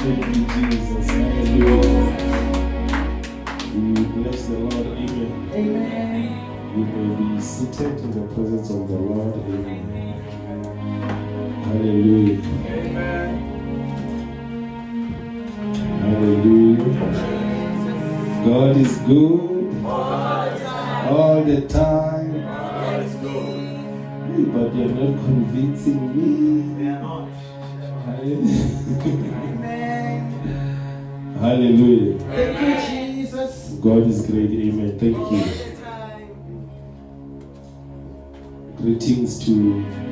Thank you, Jesus. Hallelujah. We bless the Lord. Amen. Amen. You may be seated in the presence of the Lord. Amen. Hallelujah. Amen. Hallelujah. God is good all the time. God is good. But you're not convincing me. They are not. Amen. Hallelujah. Thank you, Jesus. God is great. Amen. Thank you. Greetings to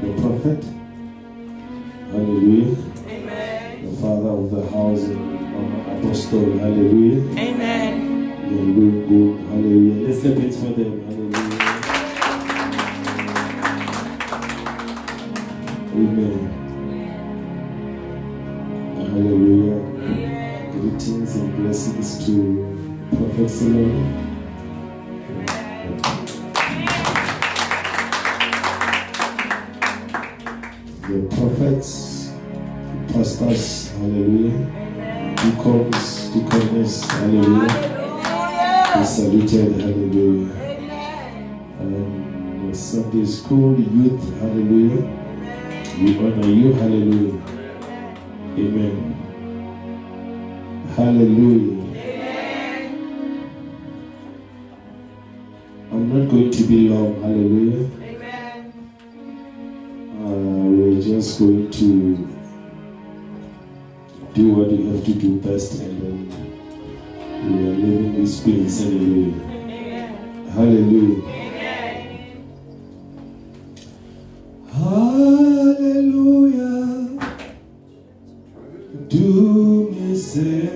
the prophet. Hallelujah. Amen. The father of the house and apostle. Hallelujah. Amen. They are doing good. Hallelujah. Let's clap hands for them. Hallelujah. Amen. Hallelujah. Greetings and blessings to Prophet Solomon. The prophets, pastors, hallelujah. Deacons, deaconess, hallelujah. Be saluted, hallelujah. And the Sunday school youth, hallelujah. We honor you, hallelujah. Amen. Hallelujah. I'm not going to be long, hallelujah. We're just going to do what we have to do best, and then we are leaving this place, hallelujah. Hallelujah. Hallelujah. Do me say,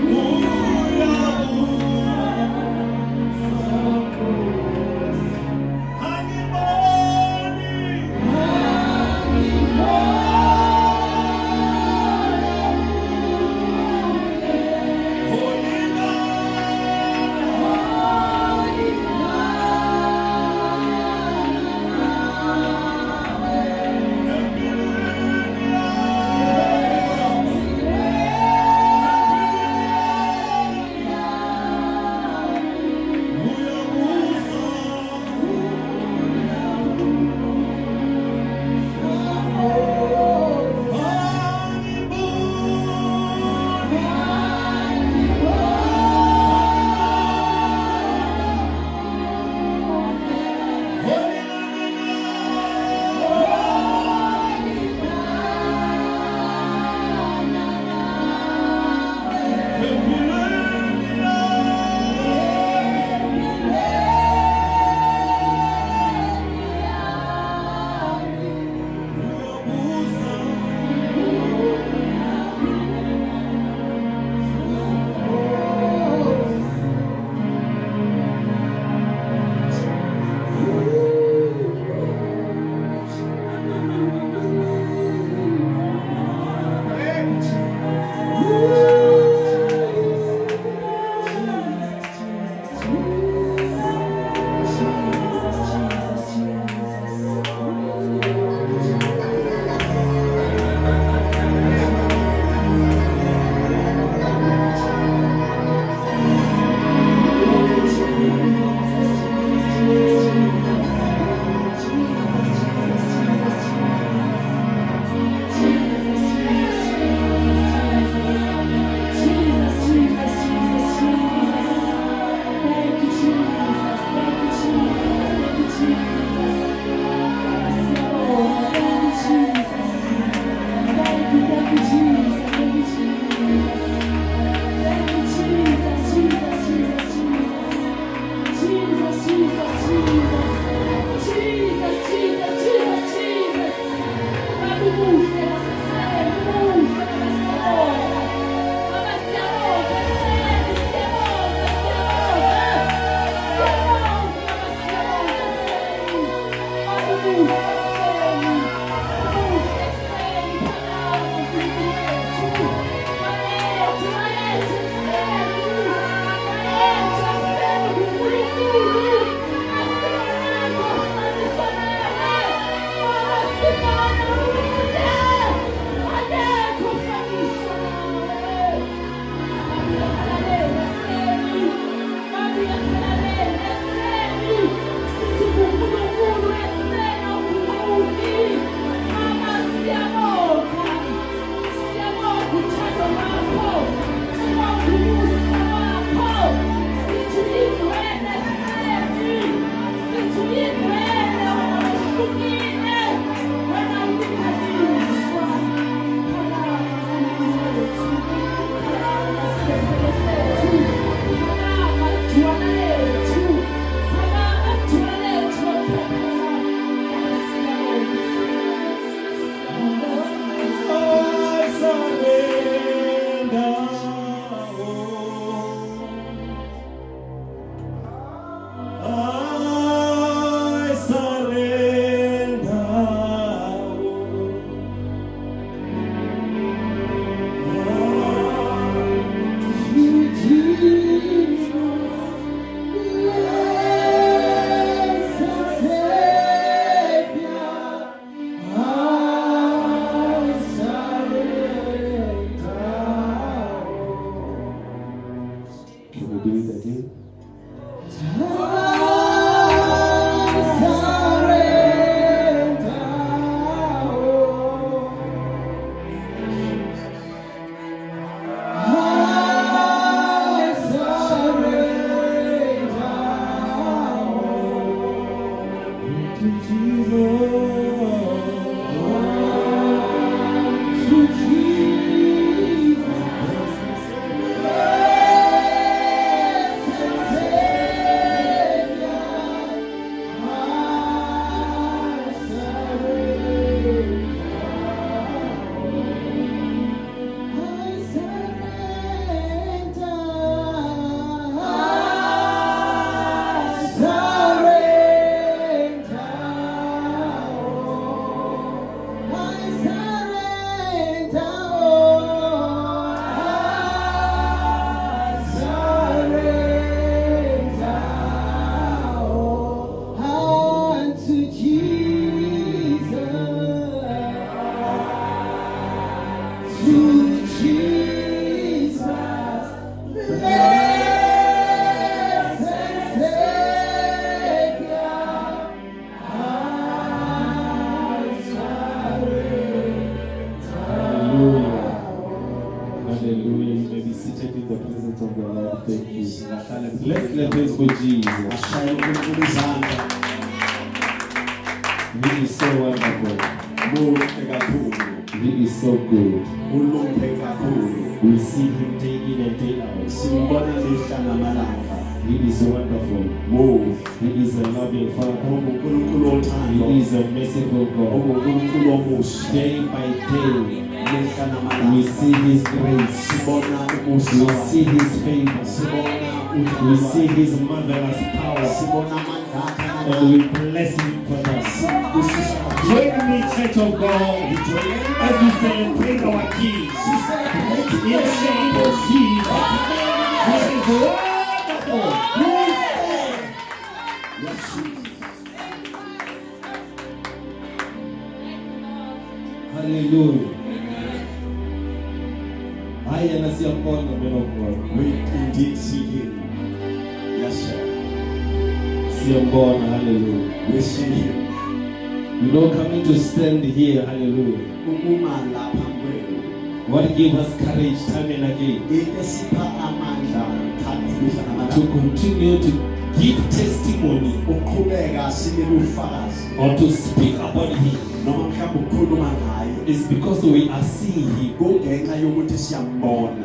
Ooh. Let's clap hands for Jesus. He is so wonderful. He is so good. We see him day in and day out. He is wonderful. He is a loving Father. He is a merciful God. Day by day, we see his grace. We see his favor. We see his marvelous power. And we bless him for that. Join me, Church of God, as we celebrate our King. In the name of Jesus. He is wonderful. Hallelujah. I am a man of God. We indeed see him. Yes, sir. Hallelujah. We see him. You know, coming to stand here, hallelujah. What gives us courage time and again to continue to give testimony or to speak about him is because we are seeing him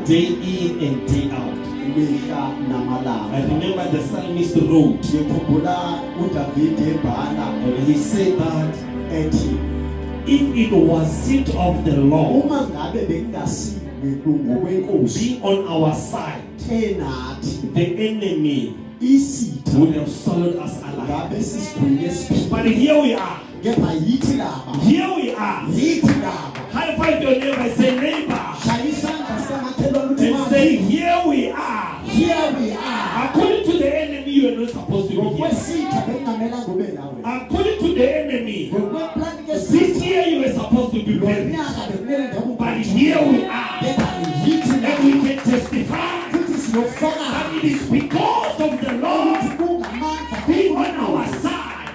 day in and day out. I remember the psalmist wrote, and he said that if it was it of the Lord being on our side, the enemy would have swallowed us alive. But here we are. Here we are. High five your neighbor and say, neighbor. And say, here we are. Here we are. According to the enemy, you are not supposed to be here. According to the enemy, this year you are supposed to be buried. But here we are. And we can testify that it is because of the Lord being on our side.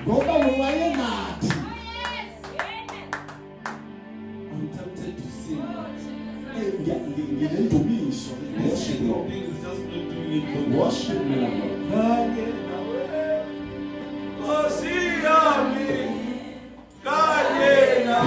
I'm tempted to sing that. Worship me, Lord. Kanye nawe,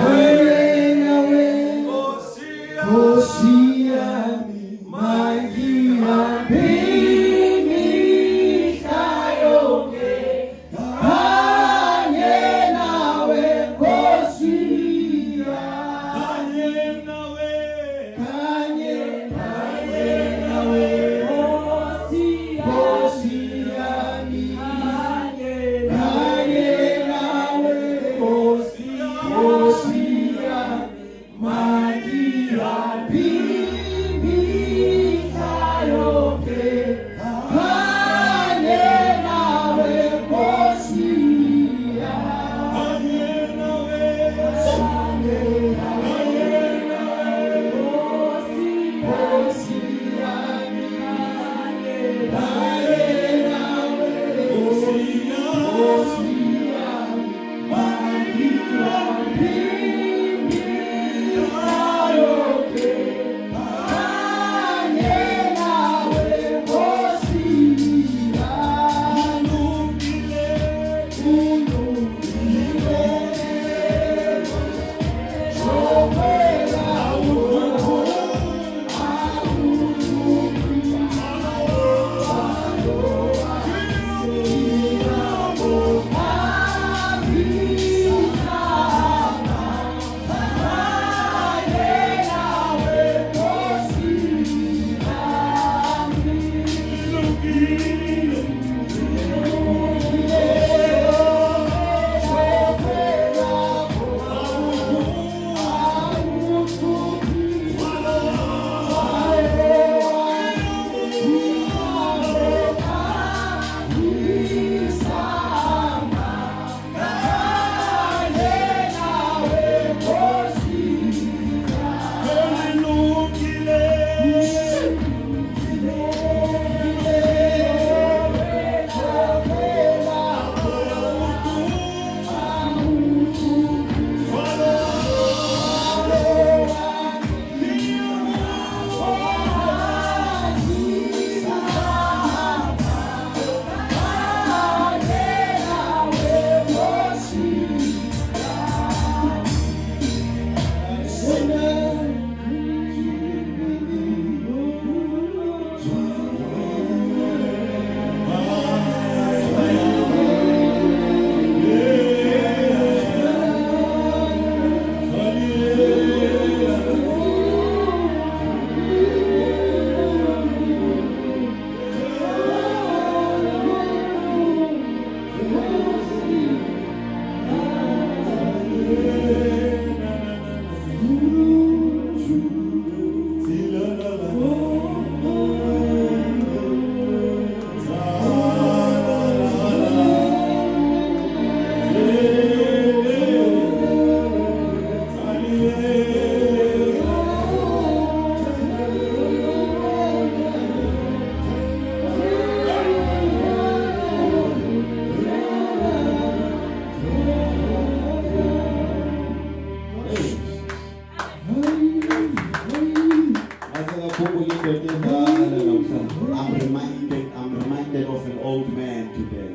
reminded of an old man today.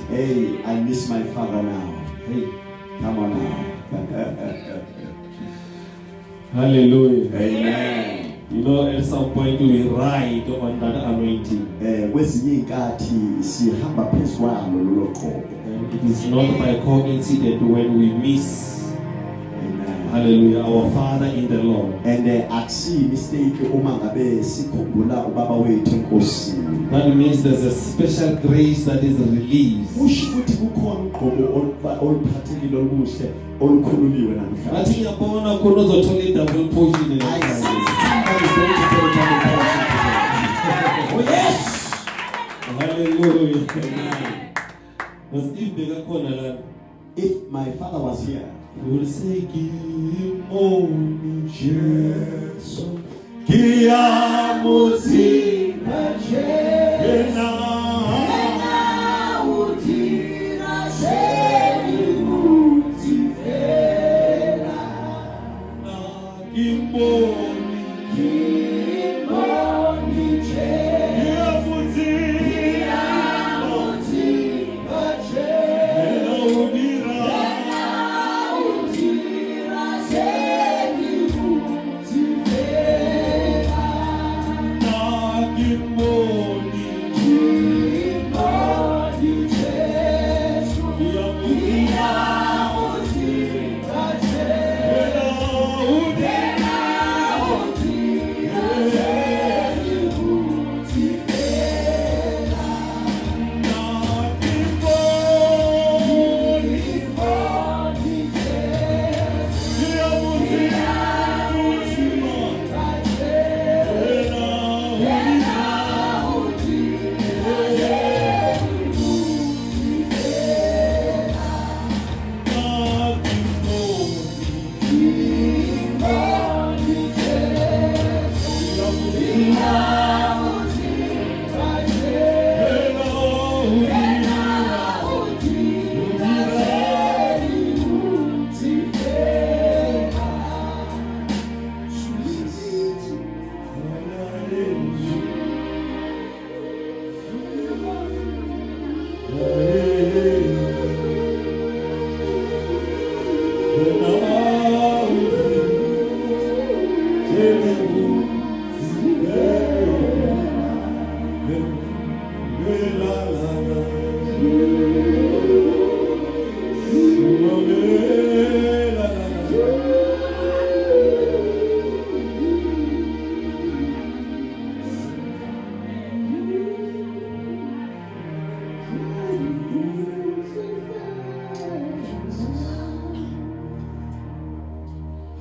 Hey, I miss my father now. Hey, come on now. Hallelujah. Amen. You know, at some point we ride on that anointing. And it is not by coincidence when we miss. Amen. Hallelujah. Our Father in the Lord. And that means there's a special grace that is released. I think upon a double portion in somebody's going to put a double portion today. Oh yes! Hallelujah. If my father was here, he would say, give only Jesus.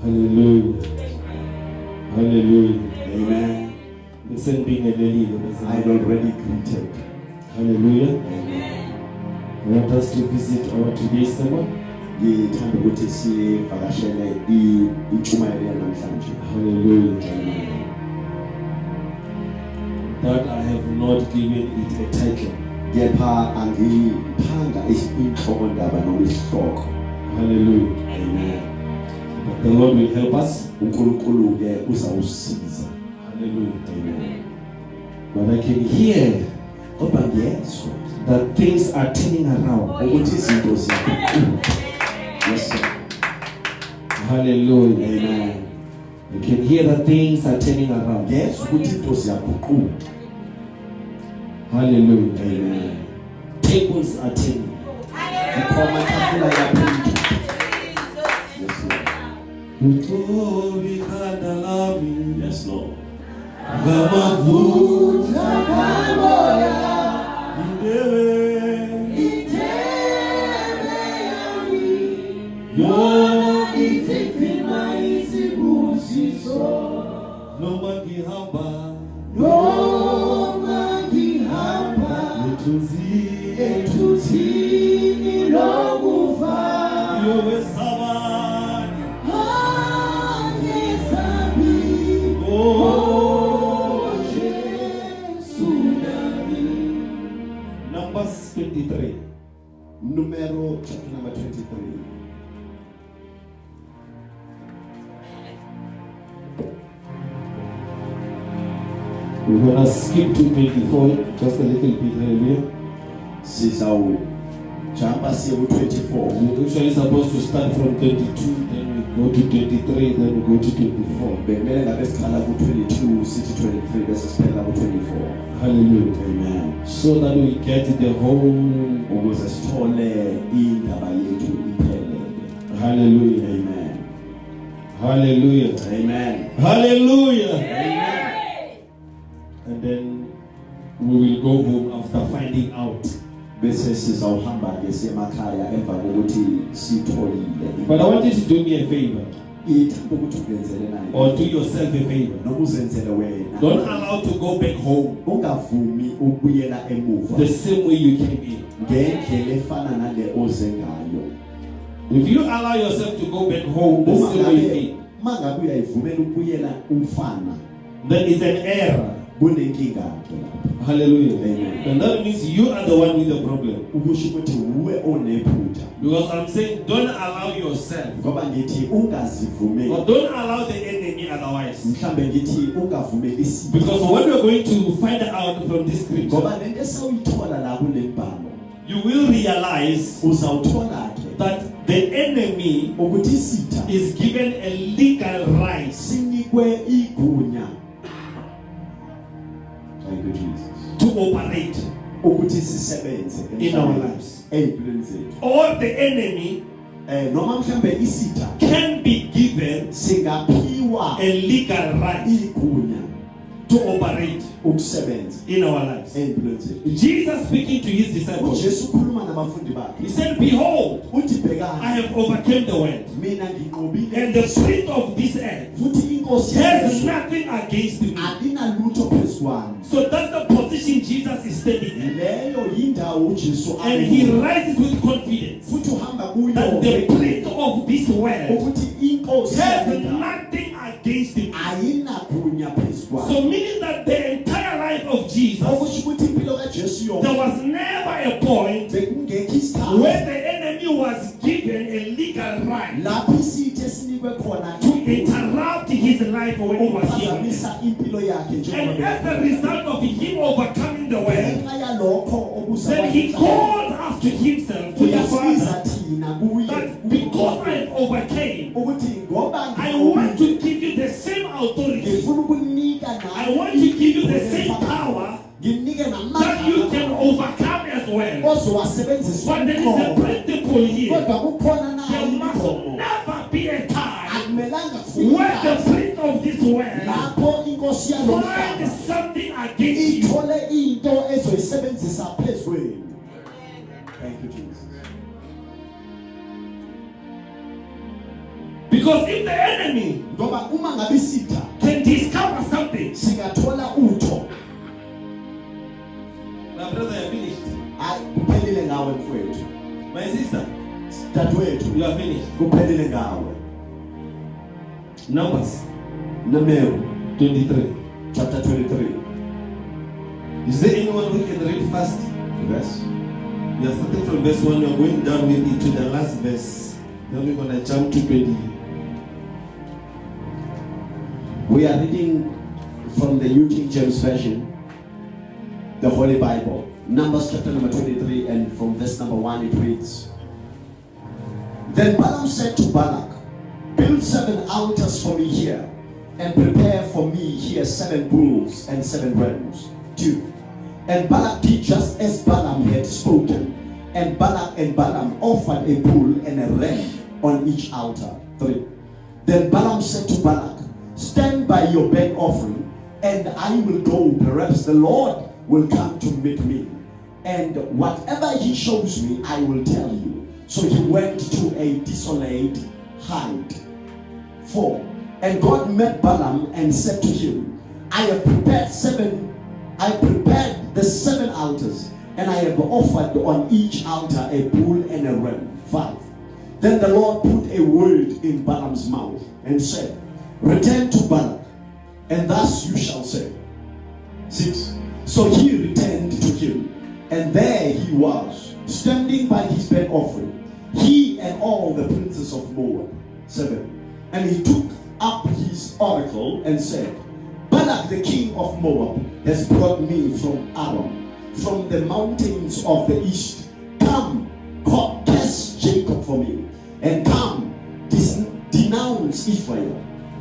Hallelujah. Hallelujah. Amen. Listen, being a lady. I already greeted. Hallelujah. Amen. I want us to visit our today's sermon. Hallelujah. Amen. That I have not given it a title. Hallelujah. Amen. But the Lord will help us. Hallelujah. Amen. But I can hear that things are turning around. Yes, sir. Hallelujah. Amen. You can hear that things are turning around. Yes, hallelujah. Amen. Tables are turning. Yes, Lord. Numbers 23. Chapter number 23. We're gonna skip to 24, just a little bit earlier. Sizawujumpa siye ku-24. We're usually supposed to start from 32, then we go to 23, then we go to 24. Bekumele ngabe siqala ku-22 sithi 23 bese siphela ku-24. Hallelujah. Amen. So that we get the whole. Ukuze sithole indaba yethu iphelele. Hallelujah. Amen. Hallelujah. Amen. Hallelujah. Amen. And then we will go home after finding out. Bese sizawuhamba-ke siye emakhaya emva kokuthi sitholile. But I want you to do me a favor, Ithanda ukuthi ungenzele naye. or do yourself a favor. Nokuzenzele wena. Don't allow to go back home Ungavumi ukubuyela emuva. the same way you came in. Ngendlela efana nale oze ngayo. If you allow yourself to go back home the same way you came, Mangabe uyayivumela ukubuyela umfana, then it's an error. kunenkinga ke lapho. Hallelujah. Amen. And that means you are the one with the problem. Ukusho ukuthi uwe onephutha. Because I'm saying don't allow yourself, Ngoba ngithi ungazivumeli. or don't allow the enemy otherwise. Mhlambe ngithi ungavumeli isimo. Because what we're going to find out from this scripture, Ngoba lento esawuyithola la kulembhalo, you will realize uzawuthola ke that the enemy ukuthi isitha is given a legal right sinikwe igunya. Thank you Jesus. to operate Ukuthi sisebenze in our lives. empilweni zethu. Or the enemy Noma mhlambe isitha can be given singaphiwa a legal right igunya to operate ukusebenza in our lives. empilweni zethu. Jesus speaking to his disciples, uJesu ukhuluma nabafundi bakhe. he said, behold, Uthi I bhekani, have overcome the world, mina nginqobile and the spirit of this earth futhi inkosi has yezwe nothing against me. alinalutho phezu kwami. So that's the position Jesus is standing in. Leyo yindawo uJesu And he rises with confidence futhi uhamba that the kuyo prince of this world ukuthi inkosi has yezwe nothing against him. ayinagunya phezu kwami. So meaning that the entire life of Jesus, Okusho ukuthi impilo kaJesu there yonke was never a point bekungekho isikhathi where the enemy was given a legal right lapho isithe sinikwe khona to interrupt his life when he was here. ukuphazamisa impilo yakhe And njengoba as a result of him overcoming the world, ngenxa yalokho then he calls after himself to the uyasiza Father thina kuye that because I overcame, ukuthi ngoba I want to give you the same authority. ngifuna ukunika I want to give you the same power nginike that you can namandla overcome as well. ozowasebenzisa But there is a principle here. kodwa kukhona There must nayo never be a time akumelanga where the kufika prince of this world lapho inkosi finds yalomhlaba something against you. ithole into ezoyisebenzisa phezu kwenu. Thank you Jesus. Because if the enemy Ngoba uma ngabe isitha can discover something, singathola utho, my brother, I finished. hayi kuphelile ngawe mfowethu, My sister, dadewethu, you are finished. kuphelile ngawe. Numbers Nehemiah 23. chapter 23 Is there anyone who can read fast? verse. We are starting from verse 1, we are going down with it to the last verse. Then we're going to jump to 20. We are reading from the New King James Version, the Holy Bible. Numbers chapter number 23, and from verse number 1 it reads, Then Balaam said to Balak, Build 7 altars for me here, and prepare for me here 7 bulls and 7 rams. 2. And Balak did just as Balaam had spoken, and Balak and Balaam offered a bull and a ram on each altar. 3. Then Balaam said to Balak, Stand by your burnt offering, and I will go. Perhaps the Lord will come to meet me, and whatever he shows me, I will tell you. So he went to a desolate height. 4. And God met Balaam and said to him, I prepared the 7 altars, and I have offered on each altar a bull and a ram. 5. Then the Lord put a word in Balaam's mouth and said, Return to Balak, and thus you shall say. 6. So he returned to him, and there he was, standing by his burnt offering, he and all the princes of Moab. 7. And he took up his oracle and said, Balak, the king of Moab, has brought me from Aram, from the mountains of the east. Come, curse Jacob for me, and come, denounce Israel.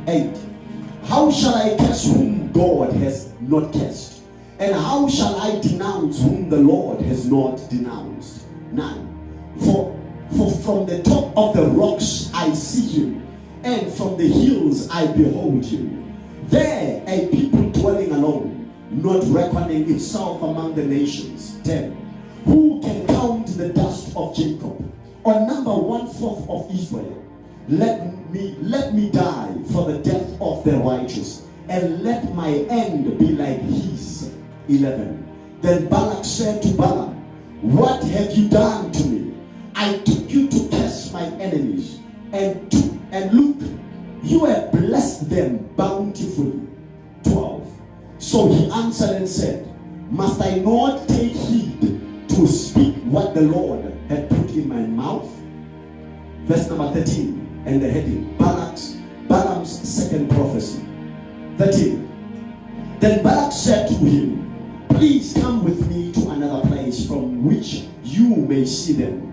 8. How shall I curse whom God has not cursed? And how shall I denounce whom the Lord has not denounced? 9. For from the top of the rocks I see him, and from the hills I behold him. There a people dwelling alone, not reckoning itself among the nations. 10. Who can count the dust of Jacob, or number 1/4 of Israel? Let me die for the death of the righteous, and let my end be like his. 11. Then Balak said to Balaam, what have you done to me? I took you to curse my enemies, and look, you have blessed them bountifully. 12. So he answered and said, must I not take heed to speak what the Lord had put in my mouth? Verse number 13, and the heading, Balaam's second prophecy. 13. Then Balak said to him, please come with me to another place from which you may see them.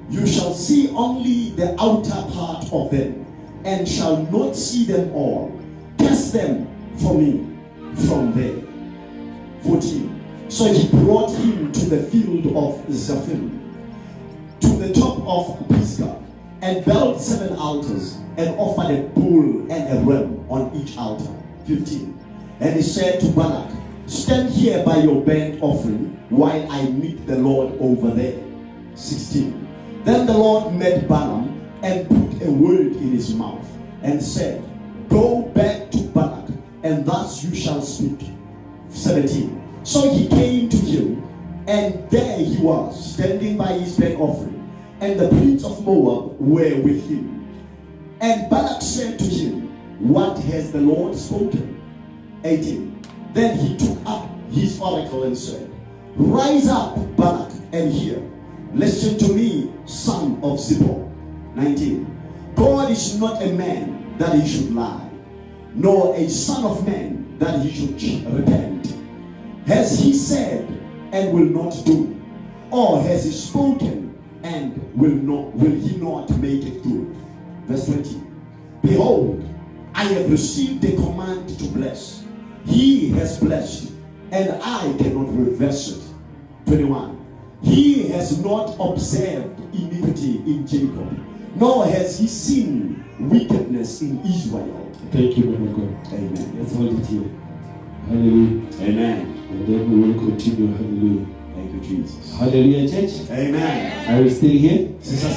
You shall see only the outer part of them, and shall not see them all. Curse them for me from there. 14. So he brought him to the field of Zaphim, to the top of Pisgah, and built 7 altars, and offered a bull and a ram on each altar. 15. And he said to Balak, stand here by your burnt offering, while I meet the Lord over there. 16. Then the Lord met Balaam, and put a word in his mouth, and said, go back to Balak, and thus you shall speak. 17. So he came to him, and there he was, standing by his burnt offering, and the prince of Moab were with him. And Balak said to him, what has the Lord spoken? 18. Then he took up his oracle and said, rise up, Balak, and hear. Listen to me, son of Zippor. 19. God is not a man that he should lie, nor a son of man that he should repent. Has he said and will not do? Or has he spoken and will he not make it good? Verse 20. Behold, I have received a command to bless. He has blessed, and I cannot reverse it. 21. He has not observed iniquity in Jacob, nor has he seen wickedness in Israel. Thank you, man of God. Amen. Let's hold it here. Hallelujah. Amen. And then we will continue. Hallelujah. Thank you, Jesus. Hallelujah, church. Amen. Are we still here? Sister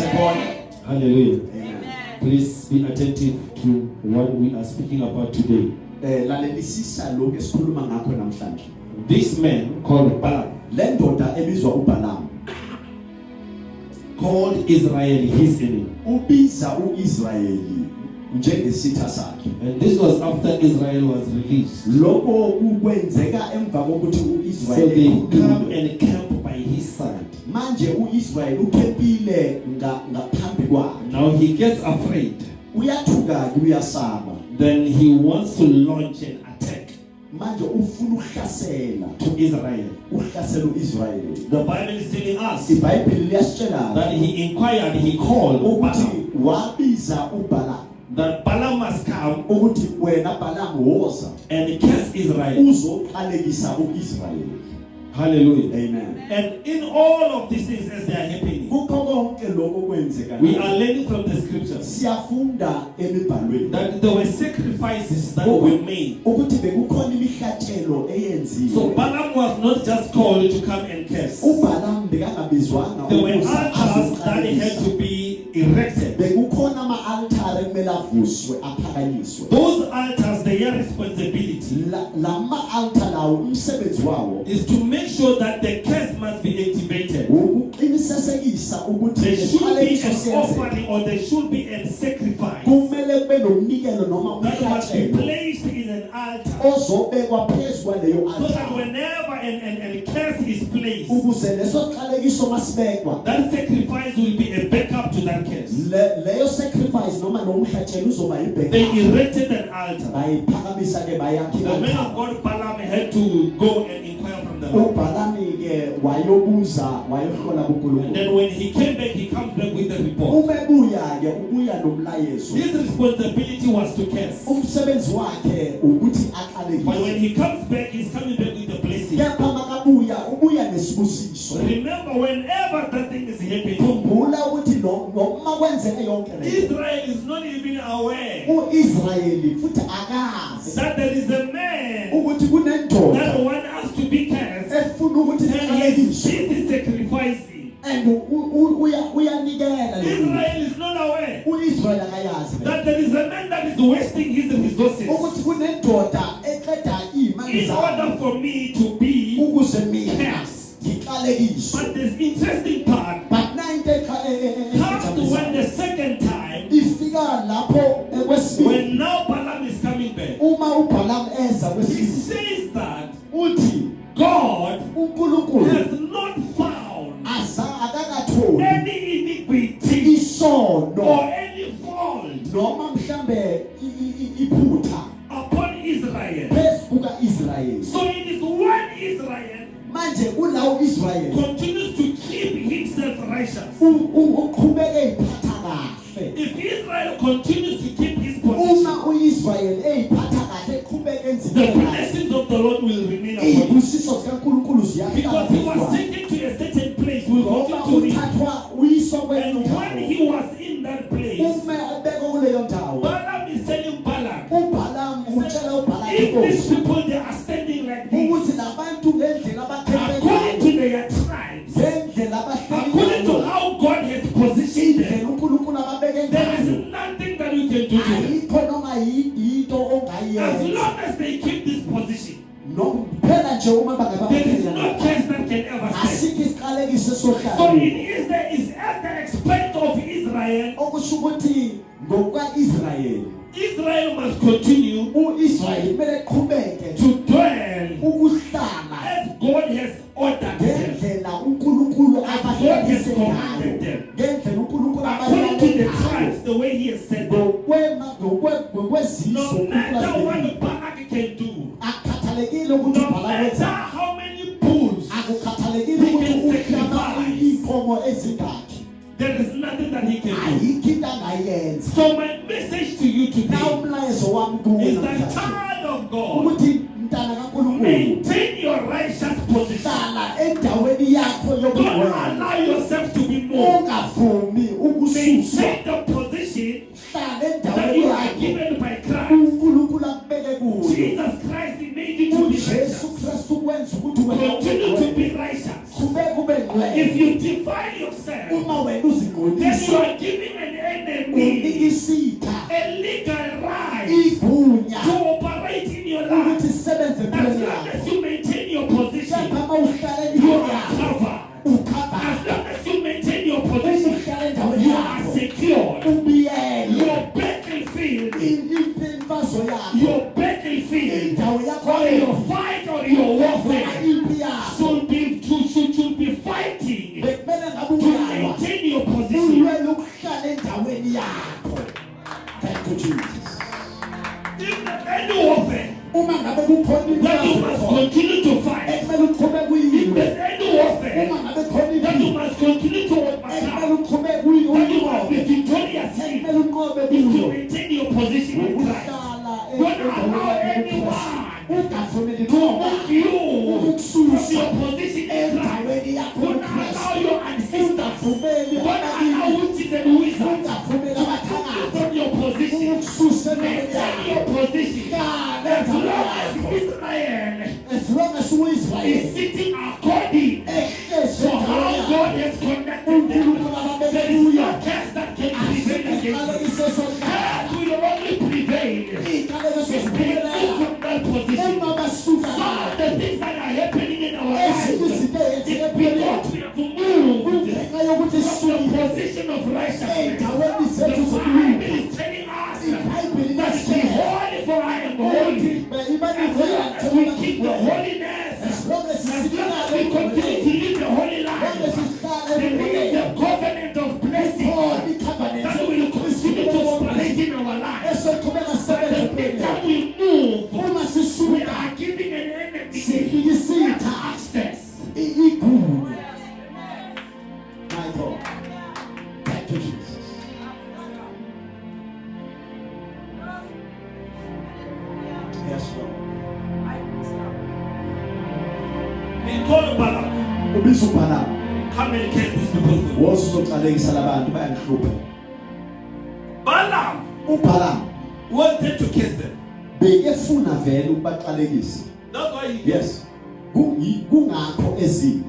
Hallelujah. Amen. Please be attentive to what we are speaking about today. This man called Balaam called Israel his enemy. And this was after Israel was released. So they come and camp by his side. Now he gets afraid. Then he wants to launch an attack to Israel. The Bible is telling us that he inquired, he called Balaam, that Balaam must come and curse Israel. Hallelujah. Amen. And in all of these things as they are happening, we are learning from the scriptures that there were sacrifices that were made. So Balaam was not just called to come and curse. There were altars that had to be erected. Those altars, their responsibility is to make sure that the curse must be activated. There should be an offering, or there should be a sacrifice that must be placed in an altar, so that whenever a curse is placed, that sacrifice will be a backup to that curse. leyo sacrifice noma lo mhlatshelo uzoba ibheka They erected an altar. bayiphakamisa ke The man of God Balaam had to go and inquire from the Lord. uBhalami ke wayobuza wayohlola And kuNkulunkulu then when he came back, he comes back with a report. ubebuya ke ubuya nomlayezo His responsibility was to curse. umsebenzi wakhe ukuthi But when aqalekise he comes back, he's coming back with a blessing. kepha makabuya ubuya nesibusiso Remember, whenever that thing is happening, khumbula ukuthi noma kwenzeke yonke le Israel is not even aware uIsrayeli futhi akazi that there is a man ukuthi kunendoda that wants us to be cursed, efuna ukuthi and he is siqalekiswe busy sacrificing. and uyanikela Israel is not aware uIsrael akayazi le that there is a man that is wasting his resources ukuthi kunendoda eqeda imali in zami order for me to be ukuze mina cursed. ngiqalekiswe But this interesting part but nine comes when the second time, ifika lapho kwesibili when now Balaam is coming back, uma uBalaam eza he kwesibili says that uthi God uNkulunkulu has not found akakatholi any iniquity isono or any fault noma mhlambe iphutha upon Israel. phezu kuka-Israyeli So it is when Israel manje kulawo Israyeli continues to keep himself righteous. uqhubeke ey'phatha kahle If Israel continues to keep his position, uma u-Israyeli ey'phatha kahle eqhubeke the enzile kahle blessings of the Lord will remain upon him. iy'busiso zikaNkulunkulu Because he was ziyahlala taken to a certain place, we ngoba continue to read. uthathwa uyiswa And kwenye when ndawo he was in that place, ume ebekwe kuleyo ndawo Balaam is telling Balak, uBalaam utshela uBalaam if these inkosi people they are standing like this, ukuthi labantu ngendlela abakhephe according ngayo to their tribes, ngendlela abahleli according to ngayo how God has positioned them, indlela uNkulunkulu ababeke there is ngayo nothing that we can do to them. ayikho noma yinto As ongayenza long as they keep this position, kuphela nje uma there is no bangababekela case that can ever stand. asikho isiqalekiso So sohlalo it is at the expense of Israel. okusho ukuthi ngokwa-Israyeli Israel must continue u-Israyeli kumele eqhubeke to dwell ukuhlala as God has ordered them, ngendlela uNkulunkulu abahlelise ngayo commanded them. ngendlela uNkulunkulu According to the abahlelise ngayo tribes, the way He has said them. ngokwezizwe No matter uNkulunkulu what Balak can do, akukhathalekile ukuthi no ubhala matter wenza how many bulls, akukhathalekile ukuthi uhlaba iy'nkomo ezingakhi there is nothing that He can do. ayikho into angayenza So my message to you na today umlayezo wami kuwe is that namhlanje child of God, ukuthi mntana kaNkulunkulu maintain your righteous position. hlala endaweni yakho Don't yokuwela allow yourself to be moved. ungavumi ukususwa Maintain the position hlala that endaweni you are yakho given by Christ. uNkulunkulu akubeke kuyo Jesus Christ he made you to be uJesu righteous. Kristu kwenza ukuthi Continue to wena be righteous. qhubeka ube If ngcwele you define yourself, uma wena then you uzingcolisa are giving an enemy unikisitha a legal right igunya to operate in your life. ukuthi sisebenze As empilweni long yakho as you maintain your position, kepha uma uhlala you endaweni are yakho covered. As ukhavana long as you maintain your uma position, uhlala endaweni you are yakho secured. ubiyele Your battlefield, imfazo yakho your battlefield, indawo yakho or your fight or your warfare impi yakho should be fighting bekumele ngabe to uyalwa maintain your position. ulwele ukuhlala endaweni yakho. Thank you Jesus. If there's any warfare Uma ngabe kukhona that you must imfazo continue to fight, ekumele uqhubeke if kuyiwe there's any warfare uma ngabe khona that you impi must continue to ekumele overcome, uqhubeke that you must be uyinqobe victorious in, ekumele unqobe is to kuyo maintain your position in Christ. ukuhlala Don't allow endaweni anyone ungavumeli to noma move you from ukukususa your position in Christ. endaweni yakho Don't yoKristu. allow your ancestors, Ungavumeli don't allow ababili witches and wizards ungavumeli to abathakathi from your position. ukukususa endaweni Maintain your yakho position. hlala As endaweni long yakho as Israel as long as is u-Israyeli sitting according ehlezi to endaweni how yakho God has conducted them, uNkulunkulu ababeke there is kuyo no curse that can prevail against you. asiqalekiso sohlala Curse will only prevail iqalekiso if they move siphumelela from that position. uma basuka Some of the lapho things that are happening in our ezinye lives, izinto eyenzeke it's empilweni because we have moved kungenxa yokuthi from sisukile the position of righteousness. ey'ndaweni The zethu Bible zokulunga is telling us ibhayibheli that be lisitshela holy for I am holy. ukuthi As long as we keep the holiness, as long as as long sisigcina Yes, Lord. He told Balaam, Ubiza uBalaam. come and kill these people. Woza uzoxalekisa labantu bayangihlupha. Balaam uBalaam wanted to kiss them. bekefuna vele ukubaxalekisa. That's why he Yes. Kungakho ezini.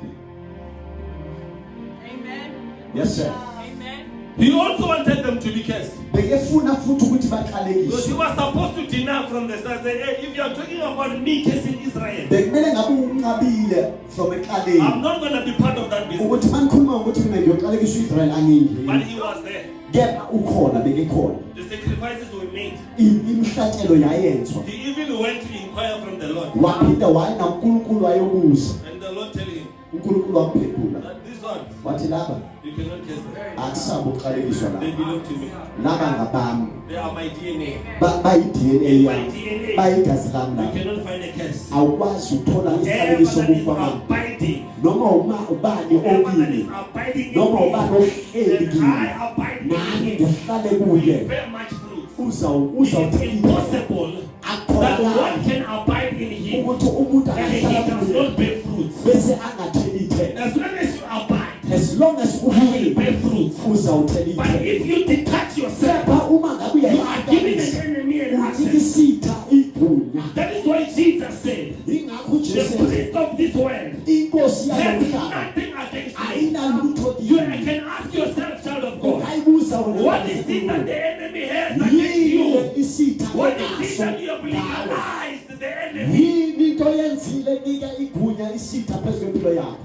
Amen. Yes, sir. Amen. He also wanted them to be cursed. Bekefuna futhi ukuthi Because baxalekise. he was supposed to deny from the start. Say, hey, if you are talking about me cursing Israel, Bekumele ngabe unqabile from I'm eqaleni. not going to be part of that business. Ukuthi manikhuluma ukuthi mina ngiyoxalekisa uIsrael angingeni. But he was there. Kepha ukhona bekekhona. The sacrifices were made. Imihlatshelo yayenzwa. He even went to inquire from the Lord. Waphinda waya nakuNkulunkulu ayobuza. And the Lord tell him uNkulunkulu wamphendula. that this one, Wathi laba you cannot curse them. akusabo ukuxalekiswa They laba. belong to me. Laba ngabami. They are my DNA. Bayi-DNA In my yami. DNA, Bayigazi lami you laba. cannot find a curse. Awukwazi ukuthola Whatever isiqalekiso that is kumfana. abiding, Noma ubani whatever that okini. is abiding Noma in ubani me, ohleli then kimi. I abide Nami in him. ngihlale We kuye. bear much fruit. It is Uzawuthela impossible that one akholakala can abide in him ukuthi umuntu and he angahlala does kuye not bear fruit. bese angatheli ithela. As long as you abide, As long as you will uhile bear fruit. uzawuthela But if ithela. you detach yourself, Kepha uma ngabe you are giving uyayihlanganisa, an enemy an access. unikisitha igunya. That is why Jesus said, Ingakho the uJesu spirit of this world inkosi has yalomhlaba nothing against you. ayinalutho You kini. can ask yourself, child of God, Ungayibuza wena what is it that the enemy has against you? yini isitha What is it enaso that you have ngawe? legalized the enemy? Yini into yenzile nika igunya isitha phezu kwempilo yakho?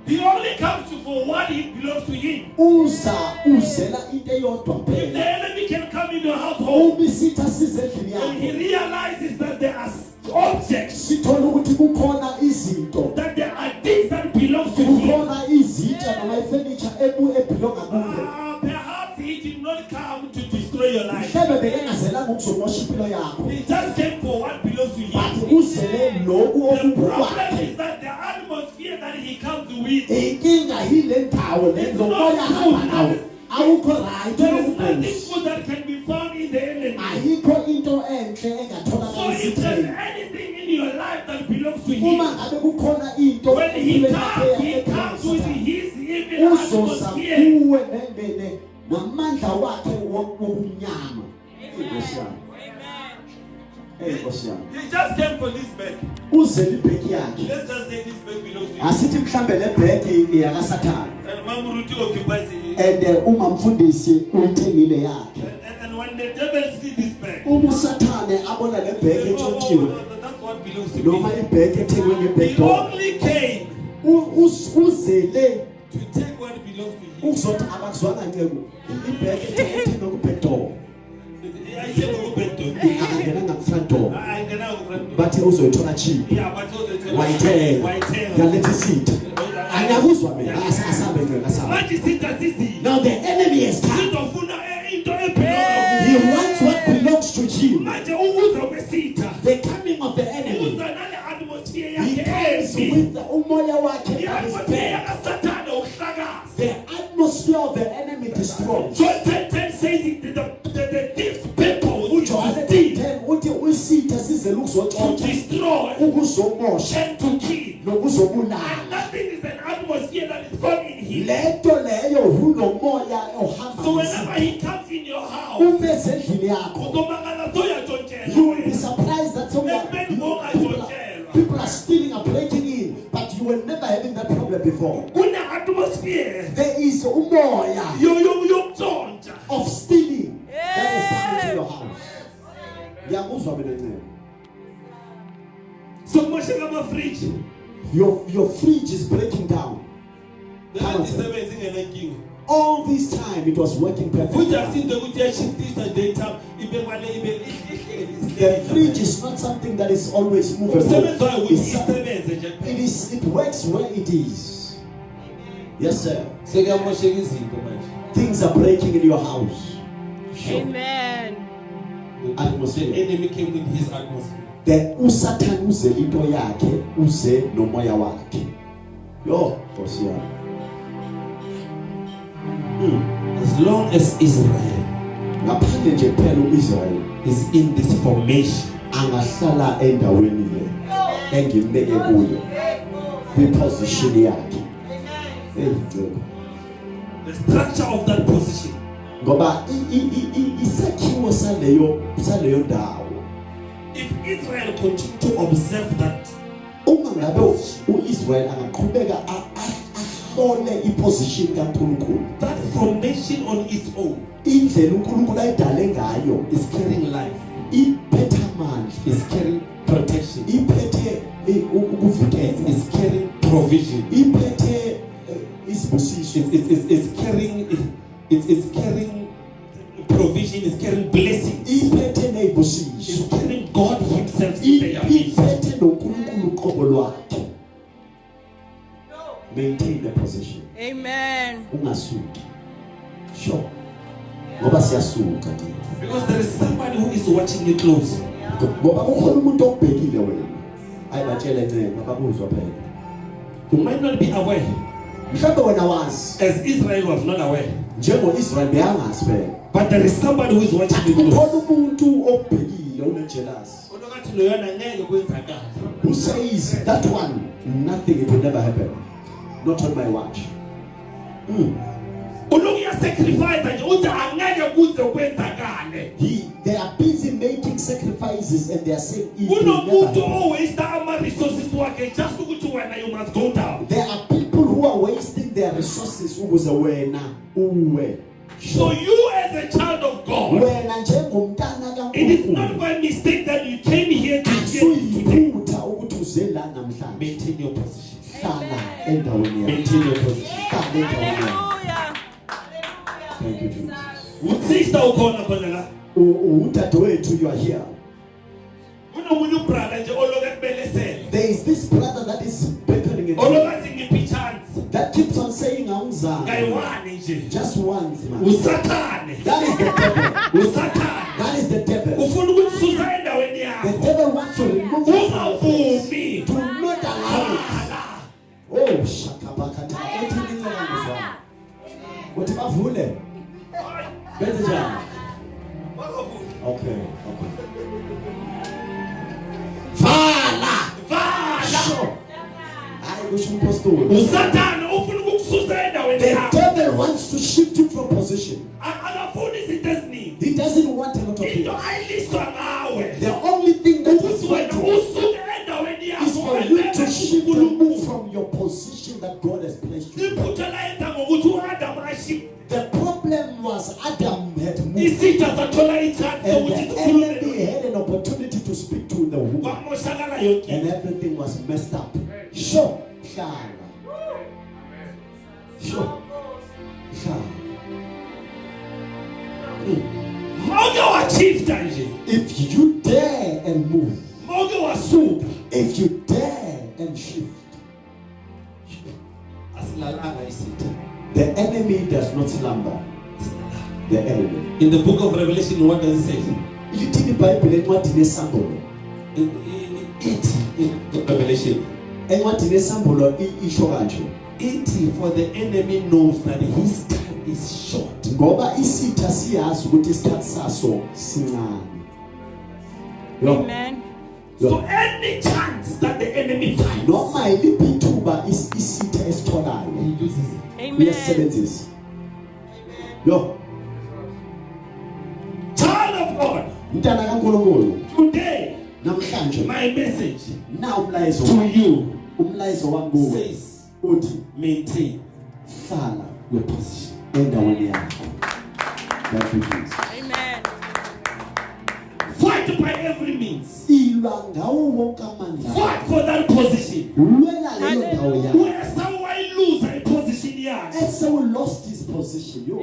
He only comes to for what he belongs to him. Uzela into eyodwa If the kuphela. enemy can come in your household Uma isitha size endlini and he yakho, realizes that there are objects, sithola ukuthi kukhona izinto, that there are things that belong to him, kukhona izitsha noma ifurniture ebhilonga kuye. perhaps he did not come to destroy your life. Mhlawumbe bekengazelanga ukuzomosha impilo yakho. He just came for what belongs to But him. uzele lokhu The problem okungokwakhe. is that the atmosphere that he comes with, Inkinga yile ndawo le lomoya hamba nawo awukho right there is nothing unokubuza. good that can be found in the enemy. Ayikho into enhle So engatholakala if there's esitheni. anything in your life that belongs to Uma him, ngabe kukhona into when he empilweni comes, he yakho comes with eyakhona, his evil uzoza atmosphere. kuwe namandla wakhe wokunyama. Inkosi yami. Inkosi yami. He just came for this bed. Uzele ibheki yakhe. Let's just say this bed belongs to him. Asithi mhlambe le bheki yakaSathane. And Mamuruti occupies it. And uma mfundisi uyithengile yakhe. And when the devil sees this bed, Uma uSathane abona le bheki etshontshiwe that's what belongs to noma me. ibheki ethengwe He ngebheki, only came uzele to take what belongs to him. ukuzothi abakuzwanga nceku ibheki ethengwe kubheki I said, go bed to akangena ngafront door I can now friend. bathi uzoyithola cheap Yeah, but so they wayithenga Wayithenga. ngalethi sitha angakuzwa mina asambe ngekasaba. Manje sitha sisi. Now the enemy has come. Sizofuna into He ebelonga. wants what belongs to him. Manje ukuza kwesitha. The coming of the enemy, Uza nale atmosphere he yakhe comes embi. with the umoya wakhe that is I-atmosphere bad. yakaSathane uhlakaza. The atmosphere of the enemy destroys. John 10:10 says it, the thief's purpose is John to steal, 10 uthi usitha sizele to ukuzotshontsha, destroy, ukuzomosha and to kill. And nokuzobulala. nothing is an atmosphere that is found in him. Lento leyo unomoya ohamba So whenever ngesitha. he comes in your house, Uma esendlini yakho, uzomangala soyatshontshelwa you will be wena. surprised that people are stealing and breaking in, but you were never having that problem before. Kuna atmosphere There is umoya yokutshontsha. of stealing that is coming to your house. Ngiyakuzwa mina ncema. Sokumosheka amafriji. Your fridge is breaking down. The 97 ingenankinga. All this time it was working Futhi perfectly. asinto ukuthi yashiftisa daytime ibe kwale ibe ihleli. The fridge is not something that is always movable. Umsebenzi wayo ukuthi It's some- isebenze nje kuphela. it works where it is. Yes, sir. Sekuyamosheka izinto manje. Things are breaking in your house. Amen. The Atmosphere. enemy came with his atmosphere. The uSatan uze into yakhe, uze nomoya wakhe. Yo, Nkosi yami. As long as Israel ngaphandle nje kuphela uIsrael is in this formation. angahlala endaweni le engimbeke kuyo kwiposition yakhe. The structure of that position. Ngoba isakhiwo saleyo ndawo. If Israel continue to observe that, Uma ngabe uIsrael angaqhubeka ahlole iposition kaNkulunkulu. that formation on its own Indlela uNkulunkulu ayidale ngayo is carrying life, iphethe amandla, Is carrying protection. iphethe ukuvikela, Is carrying provision. iphethe isibusiso. It's carrying provision. It's carrying blessings. Iphethe nezibusiso. is carrying God Himself in their midst. Iphethe noNkulunkulu uqobo lwakhe. Maintain the position. Amen. Ungasuki. Sure. Ngoba siyasuka ke. Because there is somebody who is watching you close. Ngoba ukhona umuntu obhekile wena. Ayibatshele ncema babuzwa phela. You might not be aware, Mhlawumbe wena wazi as Israel was not aware, njengo-Israel beyangazi phela. but there is somebody who is watching you close. Ukhona umuntu obhekile unejealous. Unokathi loyana ngeke kwenzakala. Who says that one nothing, it will never happen. Not on my watch. Ulokuya sacrifice nje uthi angeke kuze kwenzakale. They are busy making sacrifices and they are saying it will never Unomuntu happen. owaste ama resources wakhe just ukuthi wena you must go down. There are people who are wasting their resources ukuze wena uwe. So you as a child of God, Wena njengomntana it is not kaNkulunkulu by mistake that you came here to hear today. akuyiphutha ukuthi uze la namhlanje. Maintain your position. Hlala endaweni yakho. Maintain your position. Hlala endaweni yakho. Hallelujah. Thank you, Jesus. Utsister ukhona khona la. Udadewethu, you are here. Kunomunye ubrother nje oloke kubelesela. There is this brother that is beckoning at you, Olokathi ngiphi chance. that keeps on saying awungizange. Kayiwani nje. Just once, man. Usathane. That is the devil. Usathane. That is the devil. Ufuna ukususa endaweni The yakho. devil wants to remove you from your place. Ungavumi. Do not allow it. Hala. Oh, shakabakata. Uthi nincela ngizwana. Uthi bavule. Benze njani? Okay. Vala. Vala. Sure. Hayi kusho umpostoli. Usathane ufuna ukukususa endaweni The yakho. devil wants to shift you from position. Akafuni izinto eziningi. He doesn't want a lot of Into things. ayiliswa ngawe. The only thing that is Ukuthi wena waiting usuke endaweni is yakho. for you to shift and move from your position that God has placed you in. Iphutha layenza ngokuthi uAdam aship. The problem was Adam had moved, Isitha sathola ichance and ukuthi the sikhulume. enemy had an opportunity to speak to the woman, Kwamoshakala yonke. and everything was messed up. Sure, hlala. Sure, hlala. Mawuke wachifta nje. If you dare and move, Mawuke wasuka. if you dare and shift, Asilalanga isitha. the enemy does not slumber. The enemy. In the book of Revelation, what does it say? Lithini iBhayibheli encwadini yesambulo? In Revelation. Encwadini yesambulo isho kanje. For the enemy knows that his time is short. Ngoba isitha siyazi ukuthi isikhathi saso sincane. Yo. Amen. So any chance that the enemy finds, Noma iliphi ithuba isitha esitholayo he uses it. Amen. uyasebenzisa. Yo, Child of God, mntana kaNkulunkulu, today namhlanje my message na umlayezo to you umlayezo wami kuwe says uthi maintain hlala your position. endaweni yakho. Thank you, Jesus. Amen. Fight by every means. Ilwa ngawo wonke amandla. Fight for that position. Lwela leyo ndawo yakho. Where someone lose a position here. Esau lost his position. Yo.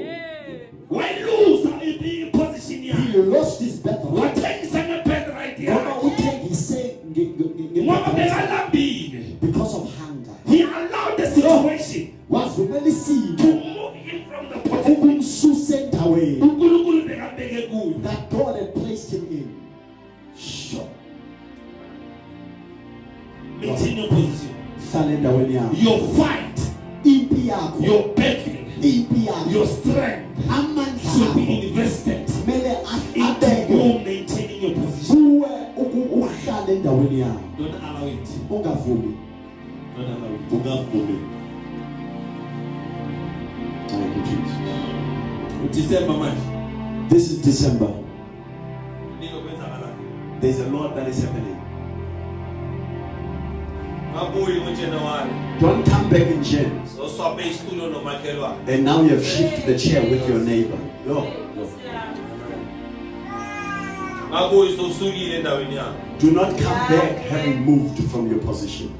When lose a position He here. lost his battle. What takes an pen right Ngoba here? uthe say Ngoba bekalambile. because of hunger. He allowed the situation Wavumela to isimo move him from the position ukumsusa endaweni uNkulunkulu bekabeke kuyo. that God had placed him in. Sure. Maintain your position. Hlala endaweni yakho. Your fight, Impi yakho. your battle, Impi yakho. your strength Amandla should be akho invested kumele December manje. This is December. Kunika kwenzakalani? There's a lot that is happening. Ngabuyi ngoJanuary. Don't come back in Jan. So swap isitulo nomakhelwane. And now you have shifted the chair with your neighbor. No. Ngabuyi sosukile endaweni yakho. Do not come back having moved from your position.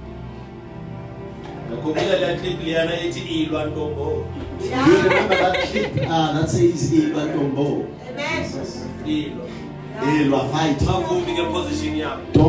Ngakubika la clip liyana ethi ilwa ntombo. Do you remember that clip that says Ilwa Tombo? Ilwa. Ilwa fight. Mavumi ngeposition yakho. Do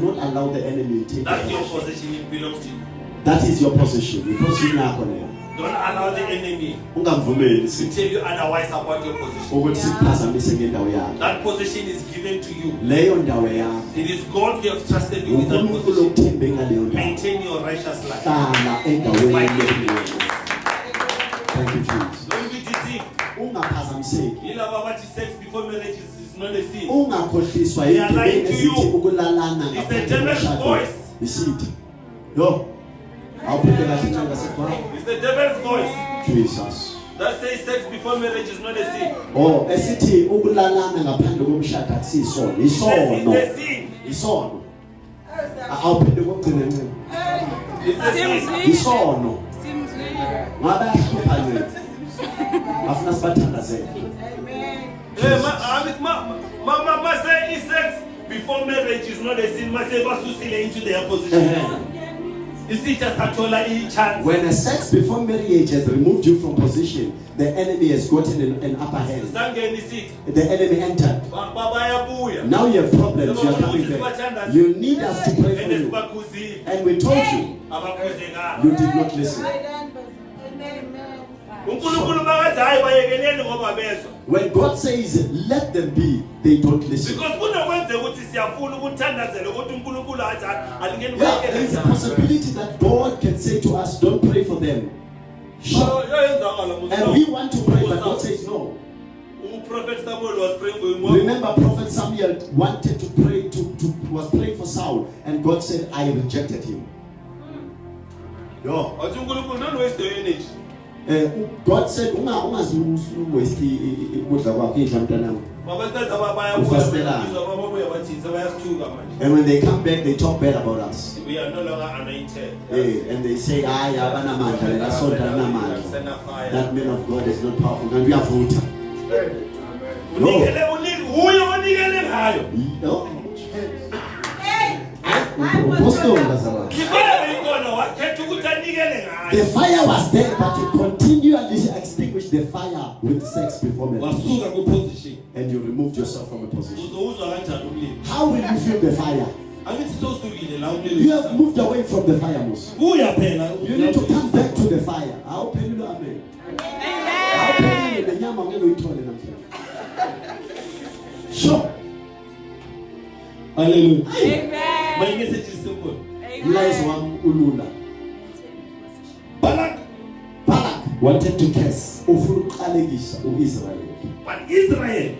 not allow the enemy to take That's your position. position, it belongs to you. That is your position. Your position yakho leyo. Don't allow the enemy Ungamvumeli to sithi tell you otherwise about your position. ukuthi sikuphazamise ngendawo yakho. That position is given to you. Leyo ndawo yakho. It is God who has trusted you with that uNkulunkulu position. okuthembe ngaleyo ndawo. Maintain your righteous life. Hlala endaweni yakho. Thank you Jesus. Don't be deceived. Ungaphazamiseki. Yilaba abathi sex before marriage is not a sin. Ungakhohliswa They are lying yidibene to you. esithi ukulalana It's the ngaphandle devil's komshado. voice. Isithi. Yo. Awuphinde kahle ncanga sefana. It's the devil's voice Jesus. that says sex before marriage is not a sin. Oh, esithi ukulalana ngaphandle komshado akusisono. Isono. It's a sin. Isono. Awuphinde kokugcina ncema. It's a sin. Isono. Ngabe ahlupha nje. Afuna sibathandazele. Ma say sex before marriage is not a sin. Ma say basusile into their position. Is it just a chance? When a sex before marriage has removed you from position, the enemy has gotten an upper hand. The enemy entered. Now you have problems. You are coming back. You need us to pray for you. And we told you. You did not listen. When God says, let them be, they don't listen. Yeah, there is a possibility that God can say to us, don't pray for them. Sure. And we want to pray, but God says no. Prophet Samuel was praying for him. Remember, Prophet Samuel wanted to pray, was praying for Saul, and God said, I rejected him. Yo. Don't waste your energy. God said, waste and when they come back, they talk bad about us. We are no longer anointed. And they say, that man of God is not powerful. And we are fruit. The fire was there, but you continually extinguished the fire with sex before marriage. And you removed yourself from a position. How will you feel the fire? You have moved away from the fire, Moses. You need to come back to the fire. How can you know? Amen. Sure. Hallelujah. Amen. My message is simple. Balak wanted to curse Israel. But Israel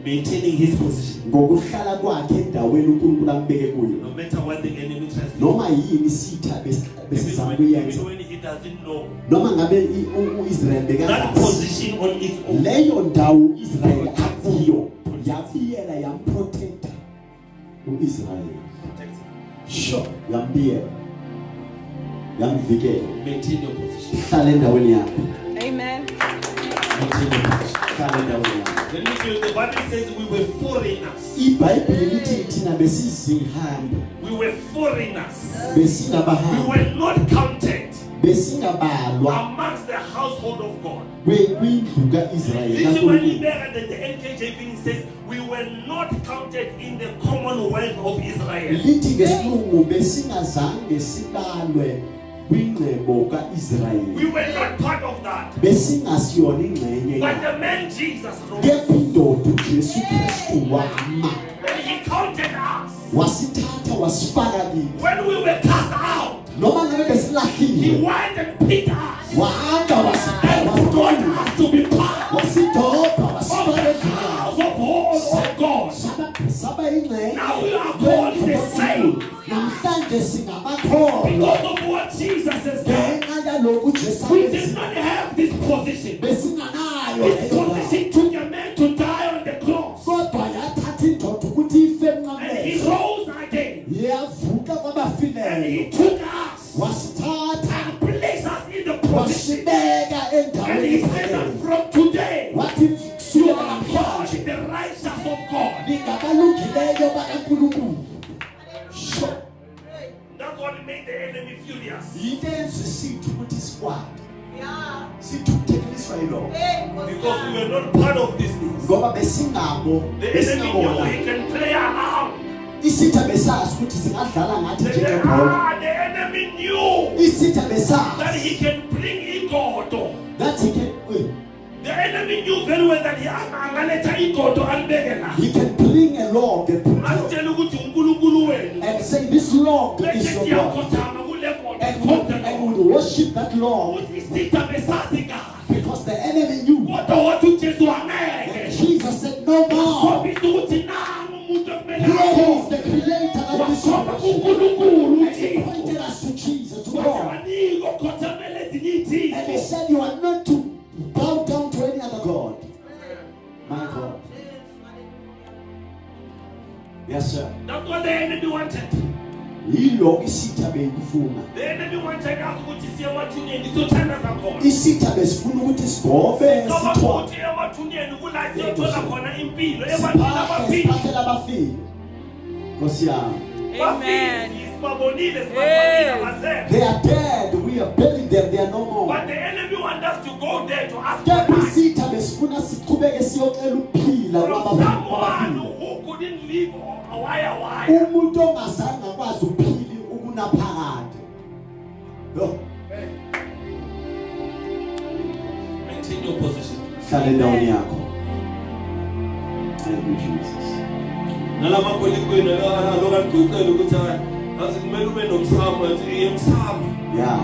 maintaining his position. No matter what the enemy tries to do. Even when he doesn't know. That position on its own. Israel. Sure. Maintain your position. Amen. Let me tell you, the Bible says we were foreigners. We were foreigners. We were not counted amongst the household of God. Literally better than the NKJV says, we were not counted in the commonwealth of Israel. We were not part of that. But the man Jesus rose. And he counted us. When we were cast out, he went and picked us. And brought us to be part of the house of all of God. Now we are called the same. Because of what Jesus has done. We did not have this And he said that from today, you are called the righteous of God. That's what made the enemy furious. Because we were not part of these things. The enemy knew he can play around. The enemy knew that he can bring ego. The enemy knew very well that he can bring a law and say this law is your God. And would worship that law because the enemy knew. And Jesus said, no more. Here is the creator of this world. And he pointed us to Jesus, to God. And he said, you are not to bow down to any other God. My God. Yes, sir. That's what the enemy wanted. The enemy wanted us to see what you need to turn us upon. Amen. They are dead. We are burying them. They are no more. But the enemy wants us to go there to ask for someone who couldn't live a while. Maintain your position. Thank you, Jesus. Yeah.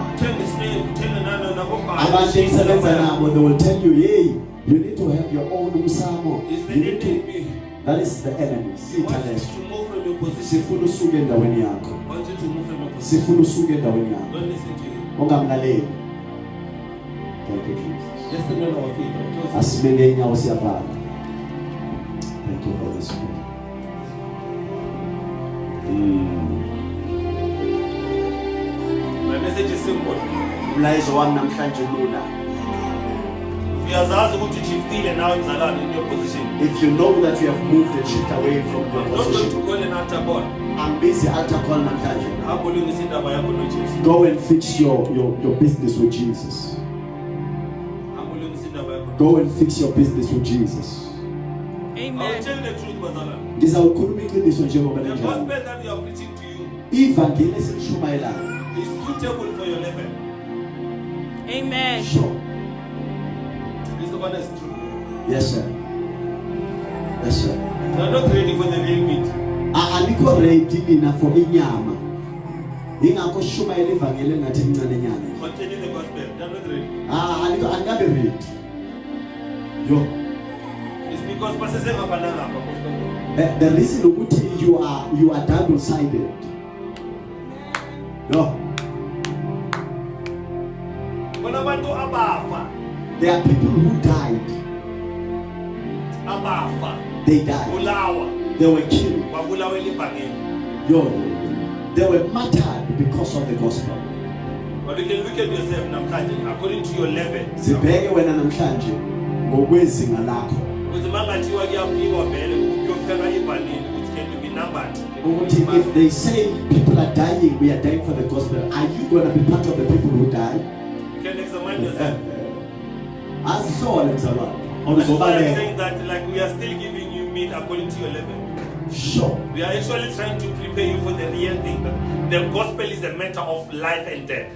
They will tell you, hey, you need to have your own Musamo. That is the enemy. Sifunu sugenda weni yako. Sifunu sugenda weni yako. Ongamlaleli. Thank you, Jesus. Asimenge nyawo siyaphala. Thank you, Holy Spirit. My message is simple. Umlayezo wami namhlanje lula. If you know that you have moved and shift away from your position, I'm busy altar call namhlanje. Go and fix your business with Jesus. Go and fix your business with Jesus. Amen. I'll tell the truth, Bazala. The gospel that we are preaching to you is suitable for your level. Amen. Sure. This one is true. Yes, sir. Yes, sir. You are not ready for the real meat. Aliko ready enough for inyama. Ingakho shumayela ivangeli ngathi incane nyana. Continue the gospel. You are not ready. Angabe ready. Yo. It's because the reason you are double-sided. No. There are people who died. They died. They were killed. Yo. They were martyred because of the gospel. But you can look at yourself according to your level. If they say people are dying, we are dying for the gospel, are you going to be part of the people who die? You can examine yourself. I'm saying that like we are still giving you meat according to your level. Sure. We are actually trying to prepare you for the real thing. The gospel is a matter of life and death.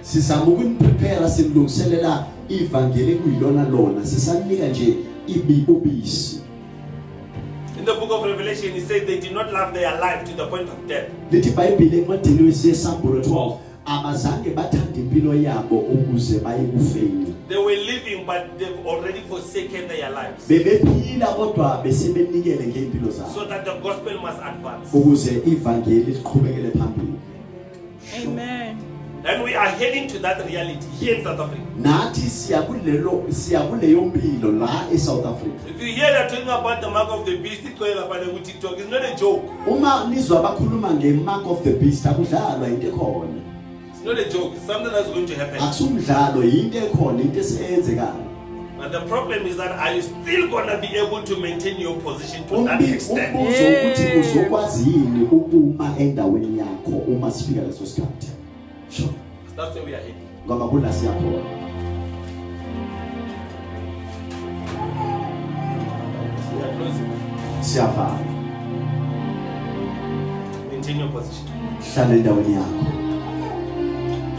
In the book of Revelation, he said they did not love their life to the point of death. They were living, but they've already forsaken their lives. So that the gospel must advance. Amen. And we are heading to that reality here in South Africa. If you hear that talking about the mark of the beast, it's not a joke. It's not a joke. It's something that's going to happen. But the problem is that are you still gonna be able to maintain your position to that extent? Umbuzo ukuthi uzokwazi yini ukuma endaweni yakho uma sifika leso sikhathi. Sure. That's where we are heading. Ngoba kula siyakhona. We are closing. Siyavala. Maintain your position. Hlala endaweni yakho.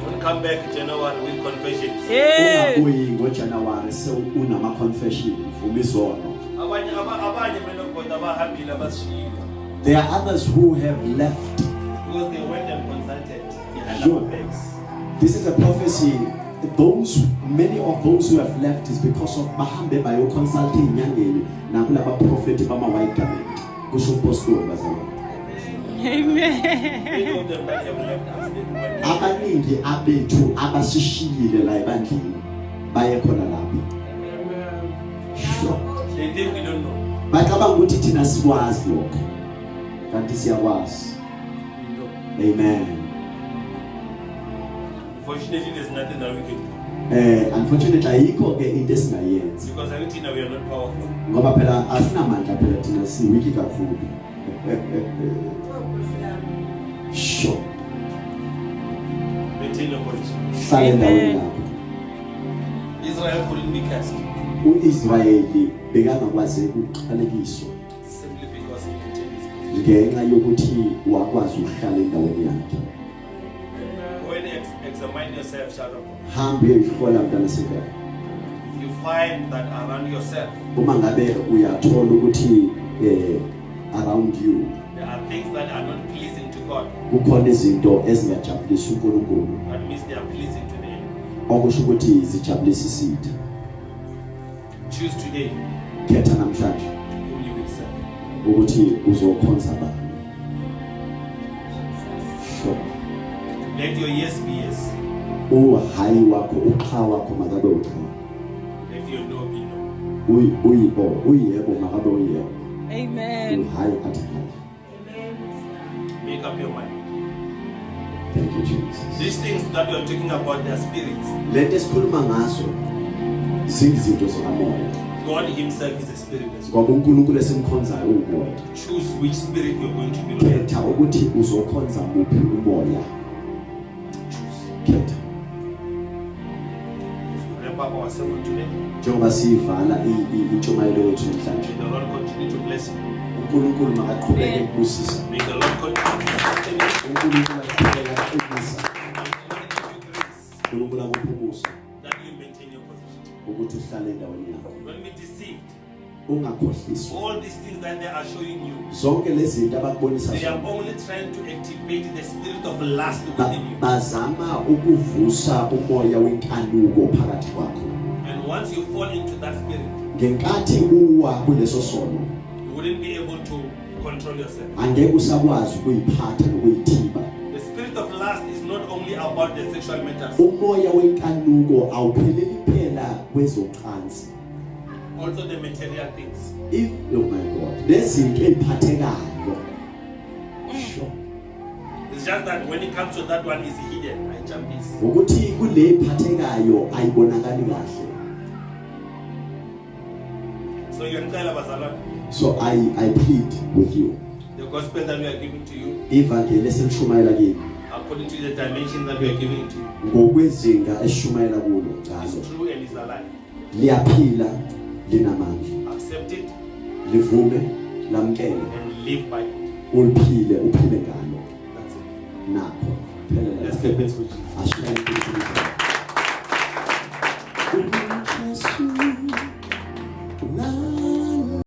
Don't come back January with confessions. Ungabuyi ngoJanuary unama confession umizono. Abanye men of God abahambile abasishiyile. There are others who have left Because they went and consulted behind Sure. our backs. This is a prophecy. Many of those who have left is because of bahambe bayo consulting nyangeni na kulaba prophet bama white garment. Kusho apostle bazalwane. Amen. Many of them that have left us, they went. Abaningi abethu abasishiyile la ebandleni baye khona lapho. Sure. They think we don't know. Bacabanga ukuthi thina sikwazi lokho. Kanti siyakwazi. We know. Amen. Unfortunately, there's nothing that we can do. Unfortunately ayikho ke into esingayenzi. Because I think we are not powerful. Ngoba phela asinamandla phela thina siwiki kakhulu. Sure. Maintain your position. Hlala endaweni yakho. Israel couldn't be cast uIsrayeli bekangakwazi ukuqalekiswa simply because he maintained his position. ngenxa yokuthi wakwazi ukuhlala endaweni yakhe. Go and examine yourself, child of God. Hambe uyihlola mntana sivela. If you find that around yourself Uma ngabe uyathola ukuthi around you there are things that are not pleasing to God, kukhona izinto ezingajabulisi uNkulunkulu, that means they are pleasing to the enemy. okusho ukuthi zijabulisa isitha. Choose today Khetha namhlanje whom you will serve. ukuthi uzokhonza bani. Sure. Let your yes be yes. Hayi wakho uqha wakho makabe uqha. Let your no be no. Uyebo makabe uyebo. Amen. Hayi athi hayi. Make up your mind. Thank you Jesus. These things that we are talking about, they are spirits. Lento esikhuluma ngazo izinto zikamoya. God himself is a spirit as well. Ngoba uNkulunkulu esimkhonzayo umoya. Choose which spirit you are going to belong to. Khetha ukuthi uzokhonza muphi umoya. Khetha. Wrap up our sermon today. Njengoba sivala intshumayelo yethu namhlanje. May the Lord continue to bless you. uNkulunkulu makaqhubeke ukubusisa. May the Lord continue to sustain you. uNkulunkulu aqhubeke ukubusisa. May the Lord give you grace uNkulunkulu akuphumusa that you maintain your position. ukuthi uhlale endaweni yakho. Don't be deceived. Ungakhohliswa. All these things that they are showing you, Zonke lezi zinto abakubonisa they are zona only trying to activate the spirit of lust within you. bazama ukuvusa umoya wenkanuko phakathi kwakho. And once you fall into that spirit, Ngenkathi uwa kuleso sono you wouldn't be able to control yourself. angeke usakwazi ukuyiphatha nokuyithiba. The spirit of lust is not only about the sexual matters, Umoya wenkanuko awupheleli phela kwezocansi. also the material things. Oh my God, lezinto eziphathekayo. Sure. It's just that when it comes to that one, it's hidden. I jump this. Ukuthi kule iphathekayo ayibonakali kahle. So you're in Bazalwane. So I plead with you. The gospel that we are giving to you, Ivangeli eselishumayela kini according to the dimension that we are giving to you, ngokwezinga eshumayela kulo njalo. is true and is alive. Liyaphila linamandla. Accept it Livume lamkele and live by it. uliphile uphile ngalo. That's it. Nakho phelela. Let's get this for Jesus. Ashayele.